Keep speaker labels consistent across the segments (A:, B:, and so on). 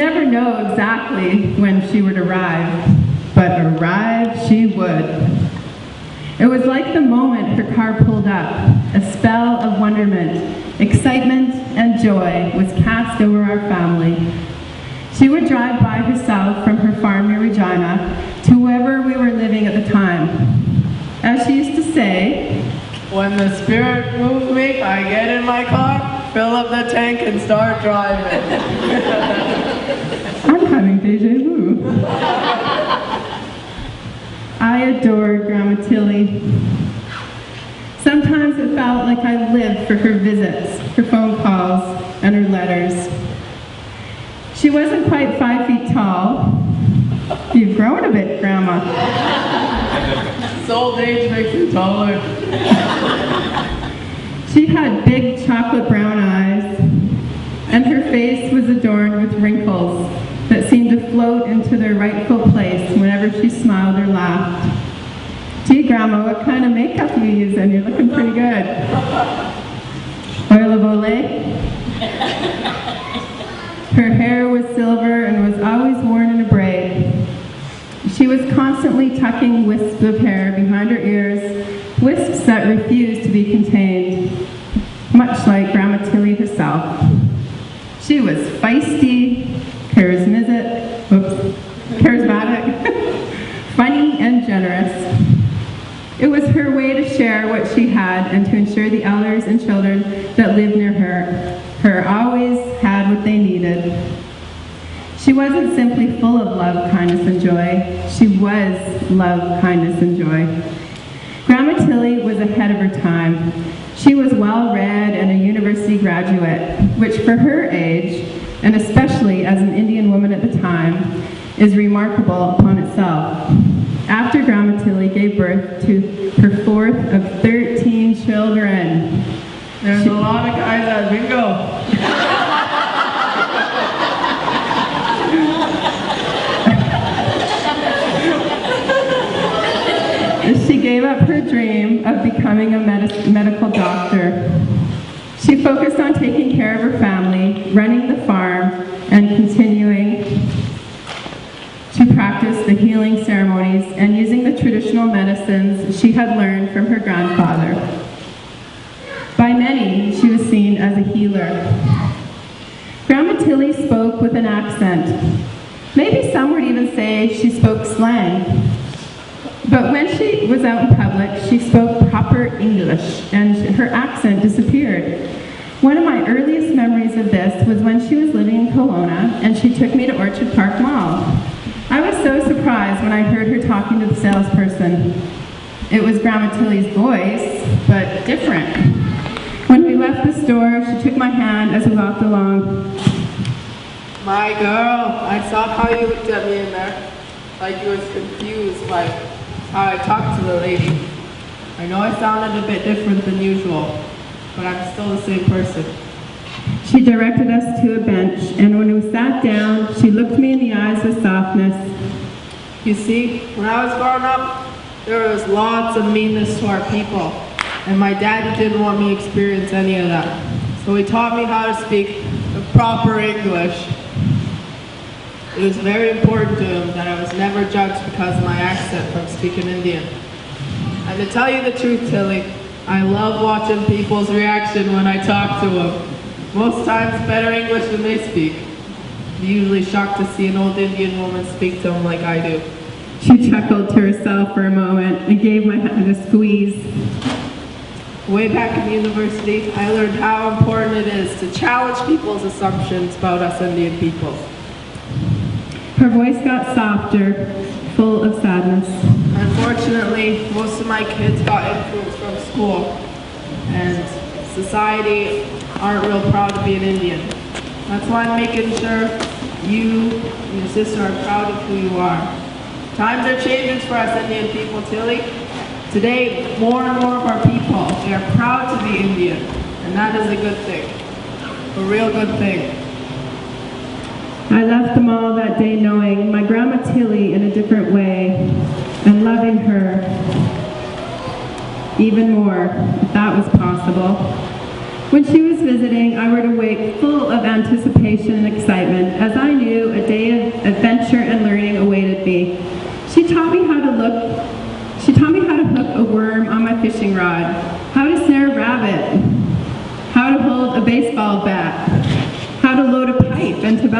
A: never know exactly when she would arrive, but arrive she would. It was like the moment her car pulled up, a spell of wonderment, excitement, and joy was cast over our family. She would drive by herself from her farm near Regina to wherever we were living at the time. As she used to say,
B: "When the Spirit moves me, I get in my car, fill up the tank, and start driving."
A: I'm having deja vu. I adored Grandma Tilly. Sometimes it felt like I lived for her visits, her phone calls, and her letters. She wasn't quite 5 feet tall. You've grown a bit, Grandma.
B: This old age makes you taller.
A: She had big chocolate brown eyes, and her face was adorned with wrinkles that seemed to float into their rightful place whenever she smiled or laughed. Gee, Grandma, what kind of makeup are you using? You're looking pretty good. Oil of Olay? Her hair was silver and was always worn in a braid. She was constantly tucking wisps of hair behind her ears, wisps that refused to be contained, much like Grandma Tilly herself. She was feisty, charismatic, funny, and generous. It was her way to share what she had and to ensure the elders and children that lived near her always had what they needed. She wasn't simply full of love, kindness, and joy. She was love, kindness, and joy. Grandma Tilly was ahead of her time. She was well-read and a university graduate, which for her age, and especially as an Indian woman at the time, is remarkable upon itself. After Grandma Tilly gave birth to her fourth of 13 children.
B: There's a lot of guys at bingo.
A: She gave up her dream of becoming a medical doctor. She focused on taking care of her family, running the farm, and continuing to practice the healing ceremonies and using the traditional medicines she had learned from her grandfather. By many, she was seen as a healer. Grandma Tilly spoke with an accent. Maybe some would even say she spoke slang. But when she was out in public, she spoke proper English, and her accent disappeared. One of my earliest memories of this was when she was living in Kelowna, and she took me to Orchard Park Mall. I was so surprised when I heard her talking to the salesperson. It was Grandma Tilly's voice, but different. When we left the store, she took my hand as we walked along.
B: "My girl, I saw how you looked at me in there, like you was confused by how I talked to the lady. I know I sounded a bit different than usual, but I'm still the same person."
A: She directed us to a bench, and when we sat down, she looked me in the eyes with softness.
B: "You see, when I was growing up, there was lots of meanness to our people, and my dad didn't want me to experience any of that. So he taught me how to speak the proper English. It was very important to him that I was never judged because of my accent from speaking Indian. And to tell you the truth, Tilly, I love watching people's reaction when I talk to them. Most times better English than they speak. I'm usually shocked to see an old Indian woman speak to them like I do."
A: She chuckled to herself for a moment and gave my hand a squeeze.
B: Way back in university, I learned how important it is to challenge people's assumptions about us Indian people.
A: Her voice got softer, full of sadness.
B: Unfortunately, most of my kids got influence from school, and society aren't real proud to be an Indian. That's why I'm making sure you and your sister are proud of who you are. Times are changing for us Indian people, Tilly. Today, more and more of our people, they are proud to be Indian, and that is a good thing, a real good thing.
A: I left the mall that day knowing my Grandma Tilly in a different way and loving her even more, if that was possible. When she was visiting, I would awake full of anticipation and excitement, as I knew a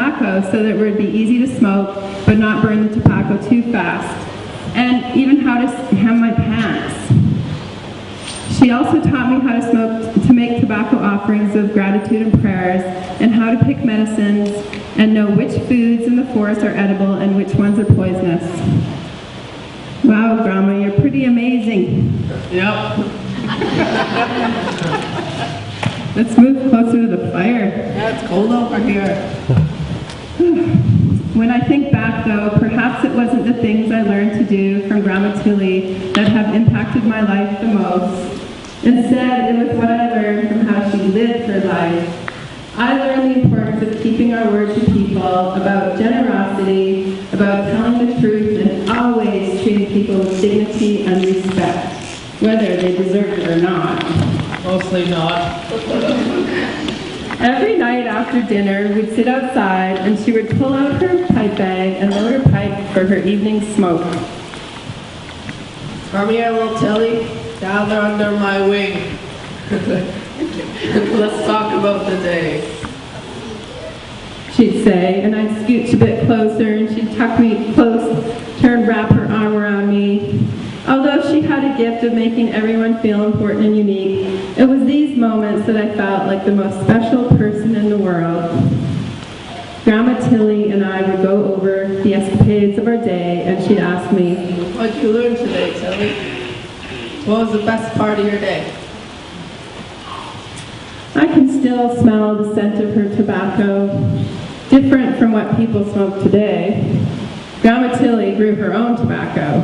A: tobacco so that it would be easy to smoke but not burn the tobacco too fast, and even how to hem my pants. She also taught me how to make tobacco offerings of gratitude and prayers, and how to pick medicines and know which foods in the forest are edible and which ones are poisonous. Wow, Grandma, you're pretty amazing.
B: Yep.
A: Let's move closer to the fire.
B: Yeah, it's cold over here.
A: When I think back, though, perhaps it wasn't the things I learned to do from Grandma Tilly that have impacted my life the most. Instead, it was what I learned from how she lived her life. I learned the importance of keeping our word to people, about generosity, about telling the truth, and always treating people with dignity and respect, whether they deserve it or not.
B: Mostly not.
A: Every night after dinner, we'd sit outside, and she would pull out her pipe bag and load her pipe for her evening smoke.
B: Come here, little Tilly. Gather under my wing. Let's talk about the day.
A: She'd say, and I'd scooch a bit closer, and she'd tuck me close, turn, wrap her arm around me. Although she had a gift of making everyone feel important and unique, it was these moments that I felt like the most special person in the world. Grandma Tilly and I would go over the escapades of our day, and she'd ask me,
B: What'd you learn today, Tilly? What was the best part of your day?
A: I can still smell the scent of her tobacco, different from what people smoke today. Grandma Tilly grew her own tobacco.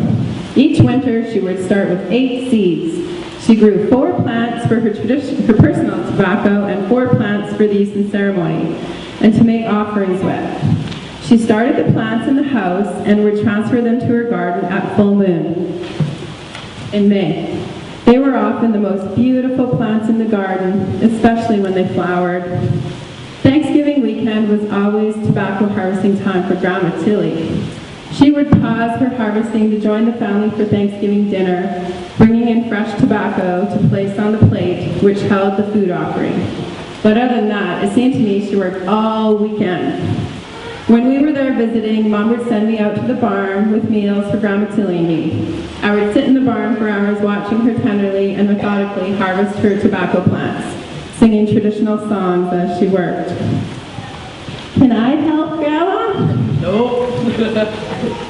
A: Each winter, she would start with 8 seeds. She grew 4 plants for her personal tobacco and 4 plants for the use in ceremony, and to make offerings with. She started the plants in the house and would transfer them to her garden at full moon in May. They were often the most beautiful plants in the garden, especially when they flowered. Thanksgiving weekend was always tobacco harvesting time for Grandma Tilly. She would pause her harvesting to join the family for Thanksgiving dinner, bringing in fresh tobacco to place on the plate, which held the food offering. But other than that, it seemed to me she worked all weekend. When we were there visiting, Mom would send me out to the barn with meals for Grandma Tilly and me. I would sit in the barn for hours watching her tenderly and methodically harvest her tobacco plants, singing traditional songs as she worked. Can I help, Grandma?
B: Nope.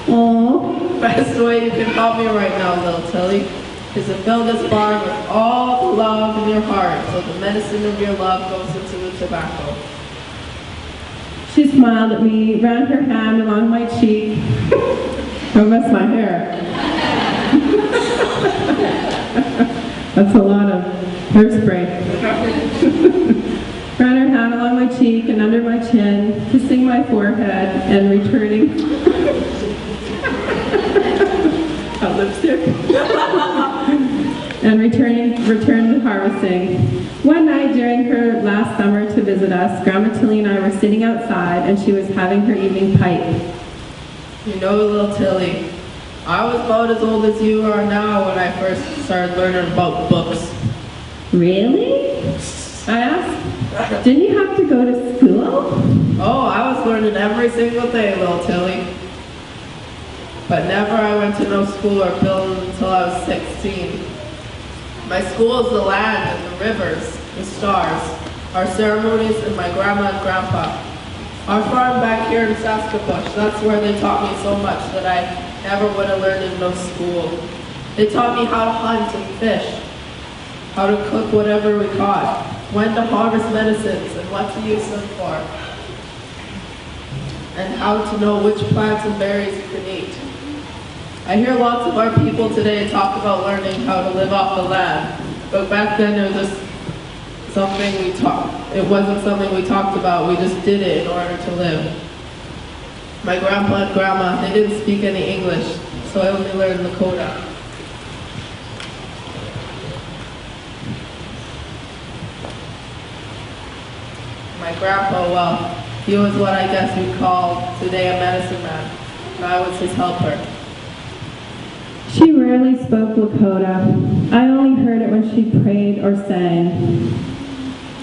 A: Oh.
B: Best way you can help me right now, little Tilly, is to fill this barn with all the love in your heart, so the medicine of your love goes into the tobacco.
A: She smiled at me, ran her hand along my cheek. Don't mess my hair. That's a lot of hairspray. Ran her hand along my cheek and under my chin, kissing my forehead and returning a lipstick. And returned to harvesting. One night during her last summer to visit us, Grandma Tilly and I were sitting outside, and she was having her evening pipe.
B: You know, little Tilly, I was about as old as you are now when I first started learning about books.
A: Really? I asked. Didn't you have to go to school?
B: Oh, I was learning every single day, little Tilly. But never I went to no school or building until I was 16. My school is the land and the rivers, the stars, our ceremonies, and my grandma and grandpa. Our farm back here in Saskatchewan, that's where they taught me so much that I never would have learned in no school. They taught me how to hunt and fish, how to cook whatever we caught, when to harvest medicines and what to use them for, and how to know which plants and berries you can eat. I hear lots of our people today talk about learning how to live off the land, but back then it was just something it wasn't something we talked about, we just did it in order to live. My grandpa and grandma, they didn't speak any English, so I only learned Lakota. My grandpa, well, he was what I guess we'd call today a medicine man, and I was his helper.
A: She rarely spoke Lakota. I only heard it when she prayed or sang.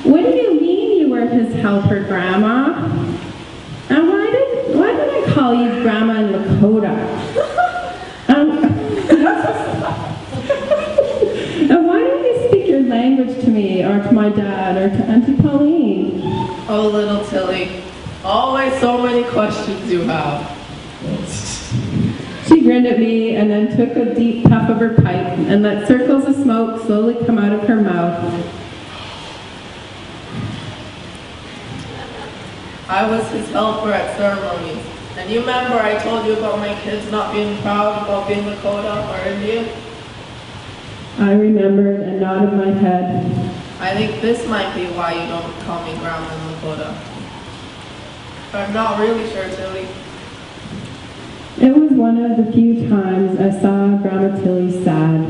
A: What do you mean you were his helper, Grandma? And call you Grandma in Lakota. And why don't you speak your language to me, or to my dad, or to Auntie Pauline?
B: Oh, little Tilly, always so many questions you have.
A: She grinned at me and then took a deep puff of her pipe and let circles of smoke slowly come out of her mouth.
B: I was his helper at ceremonies. And you remember I told you about my kids not being proud about being Lakota or Indian?
A: I remembered and nodded my head.
B: I think this might be why you don't call me Grandma in Lakota. But I'm not really sure, Tilly.
A: It was one of the few times I saw Grandma Tilly sad.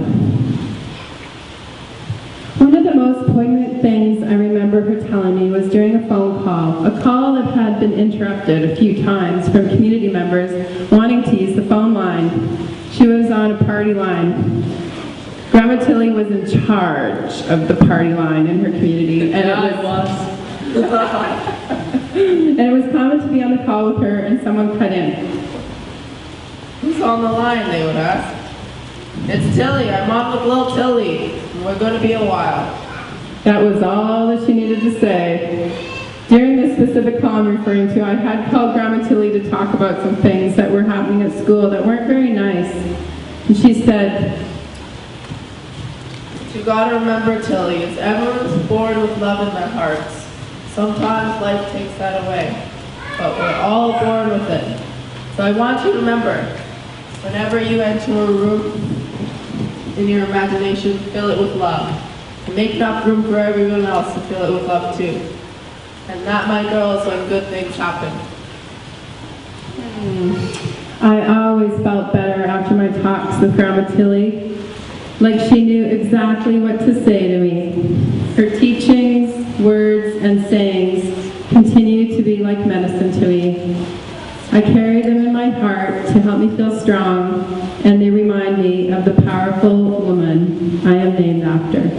A: One of the most poignant things I remember her telling me was during a phone call, a call that had been interrupted a few times from community members wanting to use the phone line. She was on a party line. Grandma Tilly was in charge of the party line in her community, and it was common to be on the call with her and someone cut in.
B: Who's on the line, they would ask. It's Tilly, I'm on with little Tilly, and we're going to be a while.
A: That was all that she needed to say. During this specific call I'm referring to, I had called Grandma Tilly to talk about some things that were happening at school that weren't very nice. And she said,
B: "What you gotta remember, Tilly, is everyone's born with love in their hearts. Sometimes life takes that away, but we're all born with it. So I want you to remember, whenever you enter a room, in your imagination, fill it with love. And make enough room for everyone else to fill it with love too. And that, my girl, is when good things happen."
A: I always felt better after my talks with Grandma Tilly, like she knew exactly what to say to me. Her teachings, words, and sayings continue to be like medicine to me. I carry them in my heart to help me feel strong, and they remind me of the powerful woman I am named after.